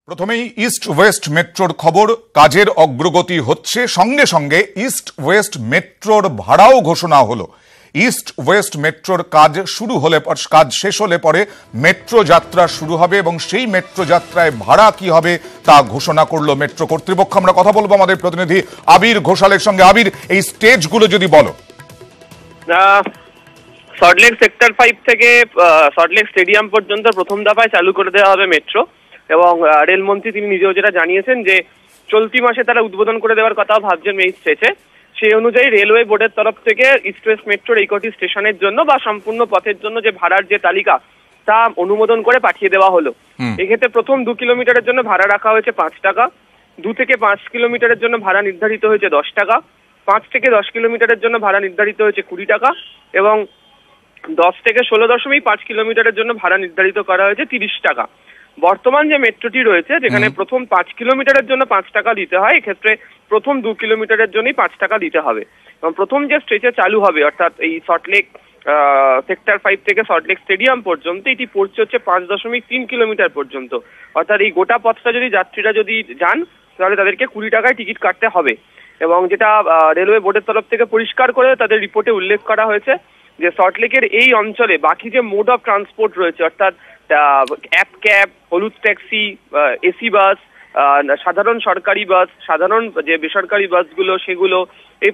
প্রথমেই east West মেট্রোর খবর। কাজের অগ্রগতি হচ্ছে, সঙ্গে সঙ্গে ইস্ট ওয়েস্ট মেট্রোর ভাড়াও ঘোষণা হলো। ইস্ট ওয়েস্ট মেট্রোর কাজ শেষ হলে পরে মেট্রো যাত্রা শুরু হবে এবং সেই মেট্রো যাত্রায় ভাড়া কি হবে তা ঘোষণা করলো মেট্রো কর্তৃপক্ষ। আমরা কথা বলবো আমাদের প্রতিনিধি আবির ঘোষালের সঙ্গে। আবির, এই স্টেজগুলো যদি বলো। সল্টলেক সেক্টর 5 থেকে সল্টলেক স্টেডিয়াম পর্যন্ত প্রথম দফায় চালু করে দেওয়া হবে মেট্রো, এবং রেলমন্ত্রী তিনি নিজেও যেটা জানিয়েছেন যে চলতি মাসে তারা উদ্বোধন করে দেওয়ার কথাও ভাবছেন এই স্টেজে। সেই অনুযায়ী রেলওয়ে বোর্ডের তরফ থেকে ইস্ট ওয়েস্ট মেট্রোর এই কটি স্টেশনের জন্য বা সম্পূর্ণ পথের জন্য যে ভাড়ার যে তালিকা তা অনুমোদন করে পাঠিয়ে দেওয়া হলো। এক্ষেত্রে প্রথম 2 কিলোমিটারের জন্য ভাড়া রাখা হয়েছে 5 টাকা, 2 থেকে 5 কিলোমিটারের জন্য ভাড়া নির্ধারিত হয়েছে 10 টাকা, 5 থেকে 10 কিলোমিটারের জন্য ভাড়া নির্ধারিত হয়েছে 20 টাকা, এবং 10 থেকে 16.5 কিলোমিটারের জন্য ভাড়া নির্ধারিত করা হয়েছে 30 টাকা। বর্তমান যে মেট্রোটি রয়েছে, যেখানে প্রথম 5 কিলোমিটারের জন্য 5 টাকা দিতে হয়, এক্ষেত্রে প্রথম 2 কিলোমিটারের জন্যই 5 টাকা দিতে হবে। এবং প্রথম যে স্ট্রেচে চালু হবে, অর্থাৎ এই সল্টলেক সেক্টর 5 থেকে সল্টলেক স্টেডিয়াম পর্যন্ত, এটি পড়ছে হচ্ছে 5.3 কিলোমিটার পর্যন্ত। অর্থাৎ এই গোটা পথটা যদি যাত্রীরা যদি যান, তাহলে তাদেরকে 20 টাকায় টিকিট কাটতে হবে। এবং যেটা রেলওয়ে বোর্ডের তরফ থেকে পরিষ্কার করে তাদের রিপোর্টে উল্লেখ করা হয়েছে যে সল্টলেকের এই অঞ্চলে বাকি যে মোড অফ ট্রান্সপোর্ট রয়েছে, অর্থাৎ অ্যাপ ক্যাব, হলুদ ট্যাক্সি, এসি বাস, সাধারণ সরকারি বাস, সাধারণ যে বেসরকারি বাসগুলো, সেগুলো এই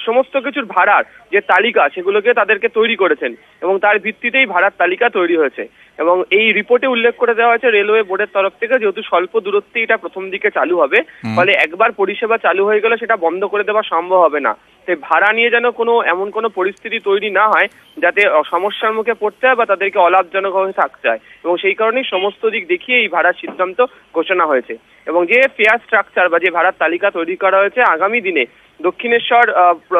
সমস্ত কিছুর ভাড়ার যে তালিকা সেগুলোকে তাদেরকে তৈরি করেছেন, এবং তার ভিত্তিতেই ভাড়ার তালিকা তৈরি হয়েছে। এবং এই রিপোর্টে উল্লেখ করে দেওয়া হয়েছে রেলওয়ে বোর্ডের তরফ থেকে, যেহেতু স্বল্প দূরত্বে এটা প্রথম দিকে চালু হবে, ফলে একবার পরিষেবা চালু হয়ে গেলে সেটা বন্ধ করে দেওয়া সম্ভব হবে না। তাই ভাড়া নিয়ে যেন এমন কোনো পরিস্থিতি তৈরি না হয় যাতে সমস্যার মুখে পড়তে হয় বা তাদেরকে অলাভজনক হয়ে থাকতে হয়, এবং সেই কারণেই সমস্ত দিক দেখিয়ে এই ভাড়ার সিদ্ধান্ত ঘোষণা হয়েছে। এবং যে ফেয়ার স্ট্রাকচার বা যে ভাড়ার তালিকা তৈরি করা হয়েছে, আগামী দিনে দক্ষিণেশ্বর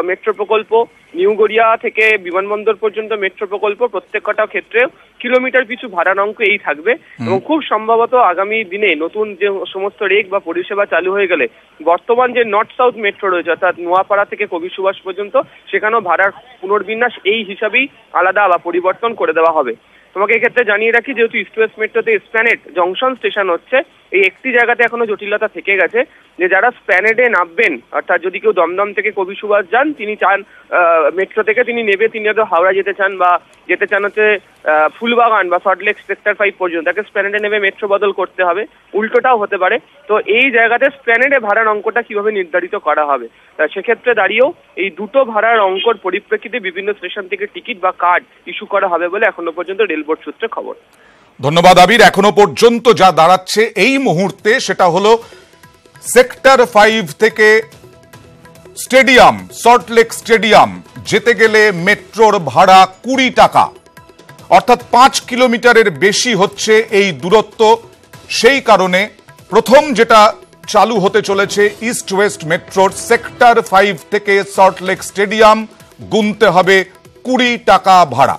মেট্রো প্রকল্প, নিউ গড়িয়া থেকে বিমানবন্দর পর্যন্ত মেট্রো প্রকল্প, প্রত্যেকটা ক্ষেত্রে কিলোমিটার পিছু ভাড়ার অঙ্ক এই থাকবে। এবং খুব সম্ভবত আগামী দিনে নতুন যে সমস্ত রেক বা পরিষেবা চালু হয়ে গেলে বর্তমান যে নর্থ সাউথ মেট্রো রয়েছে, অর্থাৎ নোয়াপাড়া থেকে কবি সুভাষ পর্যন্ত, সেখানেও ভাড়ার পুনর্বিন্যাস এই হিসাবেই আলাদা বা পরিবর্তন করে দেওয়া হবে। তোমাকে এক্ষেত্রে জানিয়ে রাখি, যেহেতু ইস্ট ওয়েস্ট মেট্রোতে স্প্ল্যানেড জংশন স্টেশন হচ্ছে, এই একটি জায়গাতে এখনো জটিলতা থেকে গেছে যে যারা স্প্ল্যানেডে নামবেন, অর্থাৎ যদি কেউ দমদম থেকে কবি সুভাষ যান, তিনি চান মেট্রো থেকে তিনি হয়তো হাওড়া যেতে চান বা যেতে চান হচ্ছে ফুলবাগান বা সল্টলেক সেক্টর 5 পর্যন্ত, তাকে স্প্ল্যানেডে নেমে মেট্রো বদল করতে হবে, উল্টোটাও হতে পারে। তো এই জায়গাতে স্প্ল্যানেডে ভাড়ার অঙ্কটা কিভাবে নির্ধারিত করা হবে, সেক্ষেত্রে দাঁড়িয়েও এই দুটো ভাড়ার অঙ্কর পরিপ্রেক্ষিতে বিভিন্ন স্টেশন থেকে টিকিট বা কার্ড ইস্যু করা হবে বলে এখনো পর্যন্ত রেলবোর্ড সূত্রে খবর। ধন্যবাদ আবির। এখনো পর্যন্ত যা দাঁড়াচ্ছে এই মুহূর্তে, সেটা হলো সেক্টর 5 থেকে স্টেডিয়াম, সল্টলেক স্টেডিয়াম যেতে গেলে মেট্রোর ভাড়া 20 টাকা, অর্থাৎ 5 কিলোমিটারের বেশি হচ্ছে এই দূরত্ব। সেই কারণে প্রথম যেটা চালু হতে চলেছে ইস্ট ওয়েস্ট মেট্রোর সেক্টর 5 থেকে সল্টলেক স্টেডিয়াম, গুনতে হবে 20 টাকা ভাড়া।